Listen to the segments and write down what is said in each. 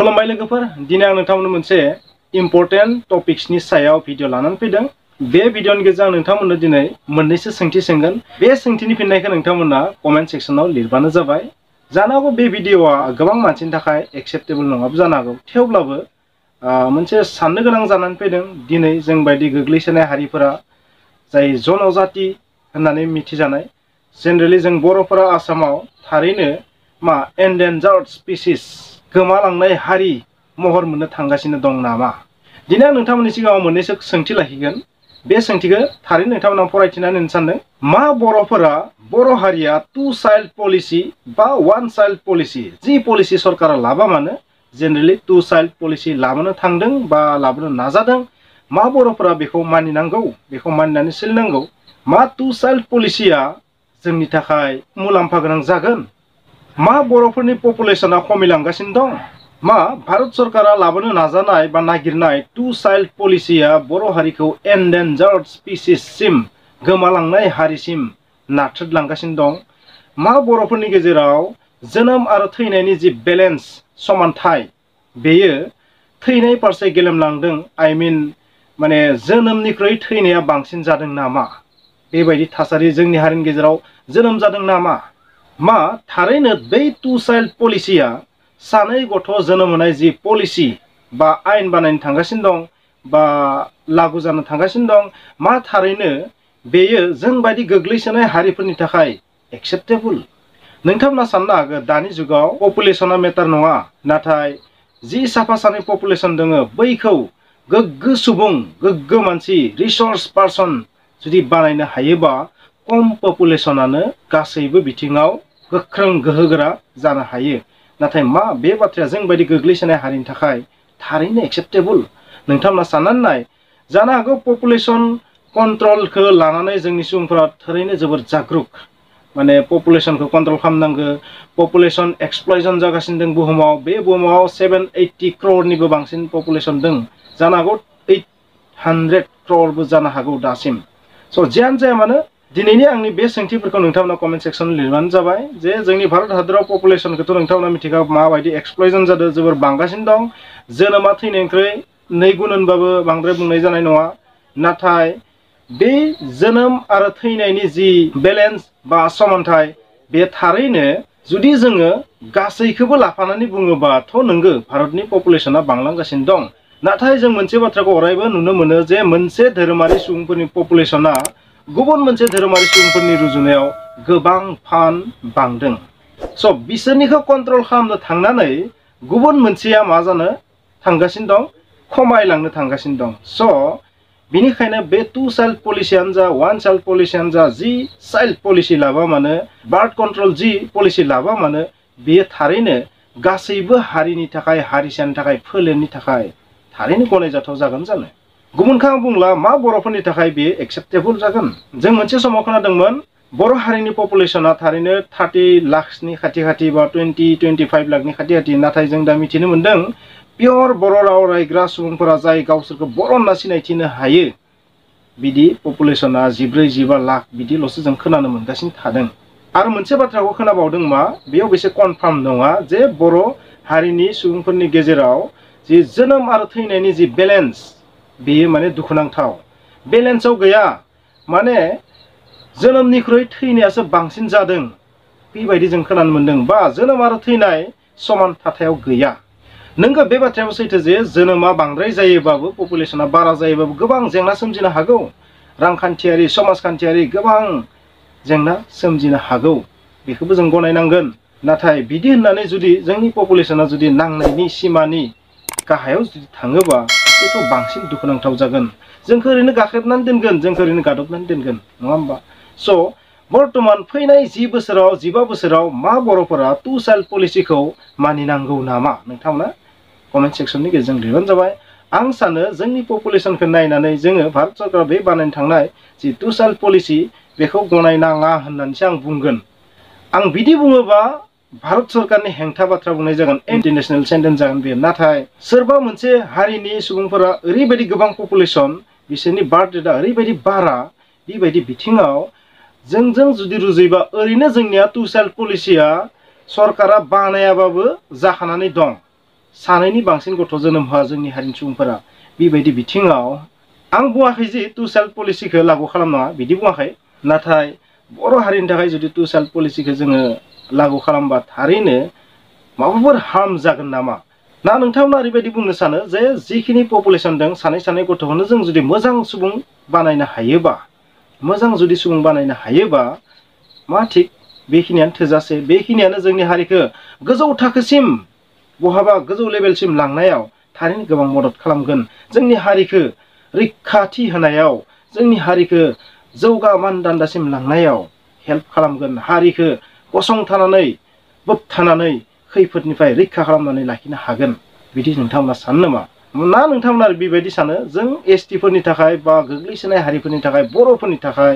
खुलुमबाय लोगोफोर दिनै आं नोंथांमोननो मोनसे इम्पर्टेन्ट टपिक्सनि सायाव भिडिअ लानानै फैदों। बे भिडिअनि गेजेरजों आं नोंथांमोननो दिनै मोननैसो सोंथि सोंगोन। बे सोंथिनि फिननायखौ नोंथांमोना कमेन्ट सेक्सनाव लिरबानो जाबाय। जानो हागौ बे भिडिअआ गोबां मानसिनि थाखाय एक्सेप्टेबल नङाबो जानो हागौ, थेवब्लाबो मोनसे साननो गोनां जानानै फैदों। दिनै जों बायदि गोग्लैसोनाय हारिफोरा जाय जनजाति होननानै मिथिजानाय, जेनेरेलि जों बर'फोरा आसामाव थारैनो एन्डेन्जार्ड स्पिसिस गोमालांनाय हारि महर मोननो थांगासिनो दं नामा? दिनै आं नोंथांमोननि सिगाङाव मोननैसो सोंथि लाखिगोन। बे सोंथिखौ थारैनो नोंथांमोना फरायथिनानै होनो सानदों। मा बर'फोरा बर' हारिया टु चाइल्ड पलिसि बा वान चाइल्ड पलिसि जि पलिसि सरकारा लाबा मानो जेनेरेलि टु चाइल्ड पलिसि लाबोनो थांदों बा लाबोनो नाजादों, मा बर'फोरा बेखौ मानिनांगौ, बेखौ मानिनानै सोलिनांगौ? मा टु चाइल्ड पलिसिया जोंनि थाखाय मुलाम्फा गोनां जागोन? मा बर'फोरनि पपुलेसना खमिलांगासिनो दं? मा भारत सरकारा लाबोनो नाजानाय बा नागिरनाय टु चाइल्ड पलिसिया बर' हारिखौ एन्डेन्जार्ड स्पिसिससिम गोमालांनाय हारिसिम नाथ्रोदलांगासिनो दं? मा बर'फोरनि गेजेराव जोनोम आरो थैनायनि जि बेलेन्स समानथाय बेयो थैनाय फारसे गेलेमलांदों? माने जोनोमनिख्रुइ थैनाया बांसिन जादों नामा? बेबायदि थासारि जोंनि हारिनि गेजेराव जोनोम जादों नामा? मा थारैनो बै टु चाइल्ड पलिसिया सानै गथ' जोनोम होनाय जि पलिसि बा आयेन बानायनो थांगासिनो दं बा लागु जानो थांगासिनो दं, मा थारैनो बेयो जोंबायदि गोग्लैसोनाय हारिफोरनि थाखाय एक्सेप्टेबल? नोंथांमोना साननो हागौ दानि जुगाव पपुलेसना मेटार नङा, नाथाय जि साफा सानै पपुलेसन दङ बैखौ गोग्गो सुबुं, गोग्गो मानसि, रिसर्स पार्सन जुदि बानायनो हायोबा खम पपुलेसनानो गासैबो बिथिङाव गोख्रों गोहोगोरा जानो हायो। नाथाय मा बे बाथ्राया जोंबायदि गोग्लैसोनाय हारिनि थाखाय थारैनो एक्सेप्टेबल? नोंथांमोना साननानै नाय। जानो हागौ पपुलेसन कन्ट्रलखौ लानानै जोंनि सुबुंफोरा थारैनो जोबोर जागरूक, माने पपुलेसनखौ कन्ट्रल खालामनांगौ। पपुलेसन एक्सप्लयजन जागासिनो दं बुहुमाव। बे बुहुमाव 780 क्ररनिबो बांसिन पपुलेसन दं, जानो हागौ 800 क्ररबो जानो हागौ दासिम। स' जियानो जाया मानो दिनैनि आंनि बे सोंथिफोरखौ नोंथांमोना कमेन्ट सेक्सनाव लिरबानो जाबाय। जे जोंनि भारत हादराव पपुलेसनखौथ' नोंथांमोना मिथिगौ माबायदि एक्सप्लयजन जादों, जोबोर बांगासिनो दं। जोनोमा थैनायनिख्रुइ 2 गुन होनबाबो बांद्राय बुंनाय जानाय नङा। नाथाय बे जोनोम आरो थैनायनि जि बेलेन्स बा समानथाय बे थारैनो जुदि जोङो गासैखौबो लाफानानै बुङोबाथ' नंगौ भारतनि पपुलेसना बांलांगासिनो दं। नाथाय जों मोनसे बाथ्राखौ अरायबो नुनो मोनो जे मोनसे धोरोमारि सुबुंफोरनि पपुलेसना गुबुन मोनसे धोरोमारि सुबुंफोरनि रुजुनायाव गोबां बांदों। स' बिसोरनिखौ कन्ट्रल खालामनो थांनानै गुबुन मोनसेया मा जानो थांगासिनो दं? खमायलांनो थांगासिनो दं। स' बिनिखायनो बे टु चाइल्ड पलिसियानो जा, वान चाइल्ड पलिसियानो जा, जि चाइल्ड पलिसि लाबा मानो, बार्थ कन्ट्रल जि पलिसि लाबा मानो, बेयो थारैनो गासैबो हारिनि थाखाय, हारिसानि थाखाय, फोलेरनि थाखाय थारैनो गनायजाथाव जागोन जानो? गुबुनखौ आं बुंला मा बर'फोरनि थाखाय बेयो एक्सेप्टेबल जागोन? जों मोनसे समाव खोनादोंमोन बर' हारिनि पपुलेसना थारैनो 30 लाखनि खाथि बा 20-25 लाखनि खाथि। नाथाय जों दा मिथिनो मोन्दों पियर बर' राव रायग्रा सुबुंफोरा जाय गावसोरखौ बर' होनना सिनायथिनो हायो, बिदि पपुलेसना 14-15 लाख बिदिल'सो जों खोनानो मोनगासिनो थादों। आरो मोनसे बाथ्राखौ खोनाबावदों मा, बेयाव बेसे कनफार्म नङा जे बर' हारिनि सुबुंफोरनि गेजेराव जि जोनोम आरो थैनायनि जि बेलेन्स बेयो माने दुखुनांथाव बेलेन्सआव गैया। माने जोनोमनिख्रुइ थैनायासो बांसिन जादों बेबायदि जों खोनानो मोन्दों, बा जोनोम आरो थैनाय समान थाथायाव गैया। नोंगौ बे बाथ्रायाबो सैथो जे जोनोमा बांद्राय जायोबाबो, पपुलेसना बारा जायोबाबो गोबां जेंना सोमजिनो हागौ। रांखान्थियारि, समाजखान्थियारि गोबां जेंना सोमजिनो हागौ, बेखौबो जों गनायनांगोन। नाथाय बिदि होननानै जुदि जोंनि पपुलेसना जुदि नांनायनि सिमानि गाहायाव जुदि थाङोबा बेथ' बांसिन दुखुनांथाव जागोन। जोंखौ ओरैनो गाख्रेबनानै दोनगोन, जोंखौ ओरैनो गादबनानै दोनगोन, नङा होमबा? स' बर्तमान फैनाय 10 बोसोराव, 15 बोसोराव मा बर'फोरा टु चाइल्ड पलिसिखौ मानिनांगौ नामा? नोंथांमोना कमेन्ट सेक्सननि गेजेरजों लिरबानो जाबाय। आं सानो जोंनि पपुलेसनखौ नायनानै जोङो भारत सरकारा बे बानायनो थांनाय जि टु चाइल्ड पलिसि बेखौ गनायनाङा होननानैसो आं बुंगोन। आं बिदि बुङोबा भारत सरकारनि हेंथा बाथ्रा बुंनाय जागोन, एन्टि नेशनेल सेन्टेन्स जागोन बे। नाथाय सोरबा मोनसे हारिनि सुबुंफोरा ओरैबायदि गोबां पपुलेसन, बिसोरनि बार्थ रेटआ ओरैबायदि बारा, बेबायदि बिथिङाव जोंजों जुदि रुजुयोबा ओरैनो जोंनिया टु चाइल्ड पलिसिया सरकारा बानायाबाबो जाखानानै दं। सानैनि बांसिन गथ' जोनोम होआ जोंनि हारिनि सुबुंफोरा बेबायदि बिथिङाव आं बुङाखै जे टु चाइल्ड पलिसिखौ लागू खालामनाङा बिदि बुङाखै नाथाय बर' हारिनि थाखाय जुदि टु चाइल्ड पलिसिखौ जोङो लागू खालामबा थारैनो माबाफोर हार्म जागोन नामा ना नोंथांमोना ओरैबायदि बुंनो सानो जे जिखिनि पपुलेसन दं सानै सानै गथ'खौनो जों जुदि मोजां सुबुं बानायनो हायोबा मोजां जुदि सुबुं बानायनो हायोबा मा थिग बेखिनियानो थोजासे बेखिनियानो जोंनि हारिखौ गोजौ थाखोसिम बहाबा गोजौ लेभेलसिम लांनायाव थारैनो गोबां मदद खालामगोन जोंनि हारिखौ रैखाथि होनायाव जोंनि हारिखौ जौगा मानदान्दासिम लांनायाव हेल्प खालामगोन हारिखौ गसंथानानै बोबथानानै खैफोदनिफ्राय रैखा खालामनानै लाखिनो हागोन बिदि नोंथांमोना सानो नामा ना नोंथांमोना बेबायदि सानो जों एसटिफोरनि थाखाय बा गोग्लैसोनाय हारिफोरनि थाखाय बर'फोरनि थाखाय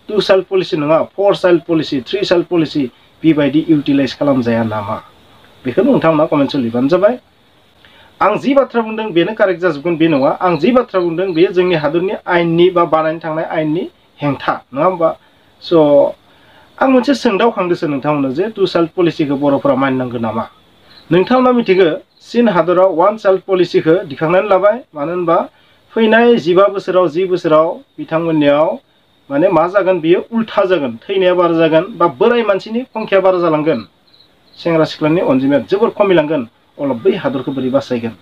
टु चाइल्ड पलिसि नङा 4 चाइल्ड पलिसि 3 चाइल्ड पलिसि बेबायदि इउटिलाइज खालामजाया नामा बेखौनो नोंथांमोना कमेन्टआव लिरबानो जाबाय आं जि बाथ्रा बुंदों बेनो कारेक्ट जाजोबगोन बे नङा आं जि बाथ्रा बुंदों बेयो जोंनि हादरनि आयेननि बा बानायनो थांनाय आयेननि हेंथा नङा होमबा स' आं मोनसे सोंदावखांदोंसो नोंथांमोननो जे टु चाइल्ड पलिसिखौ बर'फोरा मानिनांगौ नामा नोंथांमोना मिथिगौ चीन हादराव 1 चाइल्ड पलिसिखौ दिखांनानै लाबाय मानो होनबा फैनाय 15 बोसोराव 10 बोसोराव बिथांमोननियाव माने मा जागोन बियो उल्था जागोन थैनाया बारा जागोन बा बोराय मानसिनि संख्या बारा जालांगोन सेंग्रा सिख्लानि अनजिमाया जोबोर खमिलांगोन अब्ला बै हादरखौ बोरै बासायगोन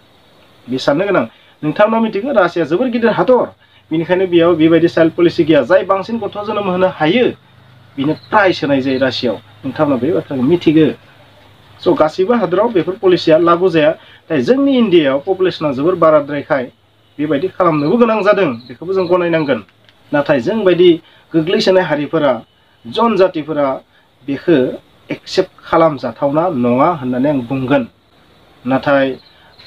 बे साननो गोनां नोंथांमोना मिथिगौ रासिया जोबोर गिदिर हादर बेनिखायनो बेयाव बेबायदि चाइल्ड पलिसि गैया जाय बांसिन गथ' जोनोम होनो हायो बिनो प्राइज होनाय जायो रासियाव नोंथांमोना बे बाथ्राखौ मिथिगौ स' गासैबो हादराव बेफोर पलिसिया लागू जाया नाथाय जोंनि इण्डियायाव पपुलेसना जोबोर बाराद्रायखाय बेबायदि खालामनोबो गोनां जादों बेखौबो जों गनायनांगोन नाथाय जों बायदि गोग्लैसोनाय हारिफोरा जनजातिफोरा बेखौ एक्सेप्ट खालामजाथावना नङा होननानै आं बुंगोन नाथाय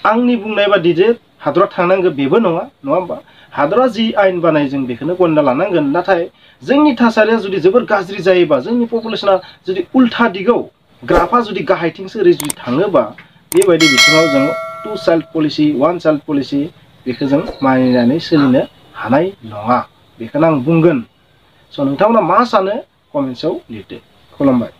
आंनि बुंनाय बादि जे हादरा थांनांगौ बेबो नङा होमबा हादरा जि आयेन बानाय जों बेखौनो गनायना लानांगोन नाथाय जोंनि थासारिया जुदि जोबोर गाज्रि जायोबा जोंनि पपुलेसना जुदि उल्था दिगाव ग्राफा जुदि गाहायथिंसो ओरै जुदि थाङोबा बेबायदि बिथिङाव जों 2 चाइल्ड पलिसि 1 चाइल्ड पलिसि बेखौ जों मानिनानै सोलिनो हानाय नङा बेखौनो आं बुंगोन स' नोंथांमोना मा सानो कमेन्ट्सआव लिरदो खुलुमबाय